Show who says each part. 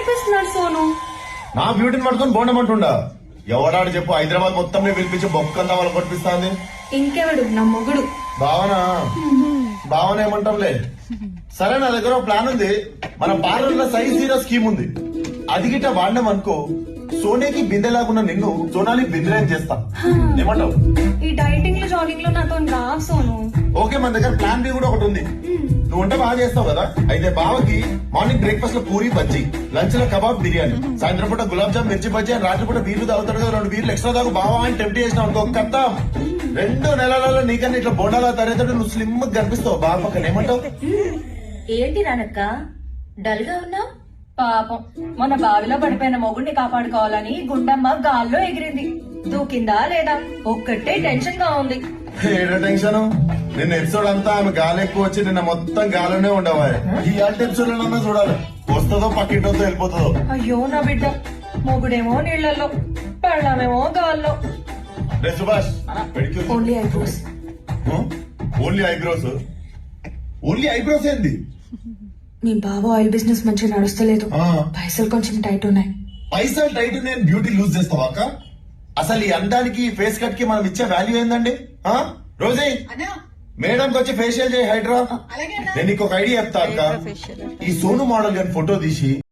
Speaker 1: చెప్పేస్తున్నాడు సోను.
Speaker 2: నా బ్యూటీని పట్టుకొని బోండమంటుండా? ఎవడాడు చెప్పు, హైదరాబాద్ మొత్తం పిలిపించి బొక్కంతా వాళ్ళు కొట్టిస్తాంది.
Speaker 1: ఇంకెవడు? నా మొగుడు.
Speaker 2: భావన ఏమంటాంలే. సరే, నా దగ్గర ఒక ప్లాన్ ఉంది. మన పార్లర్ లో సైజ్ 0 స్కీమ్ ఉంది. అది గిట్ట వాడినాం అనుకో, సోనేకి బిందెలాగున్న నిన్ను సోనాలి బిందెలేం చేస్తా. ఏమంటావు?
Speaker 1: ఈ డైటింగ్ లో జాగింగ్ లో నాతో రావు సోను.
Speaker 2: ఓకే, మన దగ్గర ప్లాన్ బి కూడా ఒకటి ఉంది. నువ్వు వంట బాగా చేస్తావు కదా, అయితే బావకి మార్నింగ్ బ్రేక్ఫాస్ట్ లో పూరి బజ్జీ, లంచ్ లో కబాబ్ బిర్యానీ, సాయంత్రం పూట గులాబ్ జామ్ మిర్చి బజ్జీ అని, రాత్రి పూట బీర్లు తాగుతాడు కదా, 2 బీర్లు ఎక్స్ట్రా తాగు బావా అని టెంప్ట్ చేసినావు అనుకో, కత్తా 2 నెలలలో నీకన్నా ఇట్లా బోండాలా తరేతాడు, నువ్వు స్లిమ్ కనిపిస్తావు బాగా పక్కన. ఏమంటావు?
Speaker 3: ఏంటి నానక్క డల్ గా ఉన్నావు?
Speaker 4: పాపం మన బావిలో పడిపోయిన మొగుడిని కాపాడుకోవాలని గుండమ్మ గాల్లో ఎగిరింది. దూకిందా లేదా ఒక్కటే టెన్షన్ గా ఉంది.
Speaker 2: ఏడో టెన్షన్. నిన్న ఎపిసోడ్ అంతా ఆమె గాలి ఎక్కువ వచ్చి నిన్న మొత్తం గాలినే ఉండవా. ఈ ఆల్ట్ ఎపిసోడ్ అన్నా చూడాలి, వస్తుందో పక్కింటో వెళ్ళిపోతుందో.
Speaker 4: అయ్యో నా బిడ్డ, మొగుడేమో నీళ్లలో, పెళ్ళామేమో గాల్లో.
Speaker 2: రే Subhash,
Speaker 1: only eyebrows.
Speaker 2: Only eyebrows? Only eyebrows ఏంది?
Speaker 1: మీ బావ ఆయిల్ బిజినెస్ మంచిగా నడుస్తలేదు,
Speaker 2: ఆ.
Speaker 1: పైసలు కొంచెం టైట్ ఉన్నాయి.
Speaker 2: పైసలు టైట్ నేను బ్యూటీ లూజ్ చేస్తావా అక్క? అసలు ఈ అందానికి ఫేస్ కట్ కి మనం ఇచ్చే వాల్యూ ఏందండి? రోజే మేడం వచ్చి ఫేషియల్ చేయి హైడ్రా. నేను నీకు ఒక ఐడియా చెప్తా అక్క. ఈ సోను మోడల్ గారి ఫోటో తీసి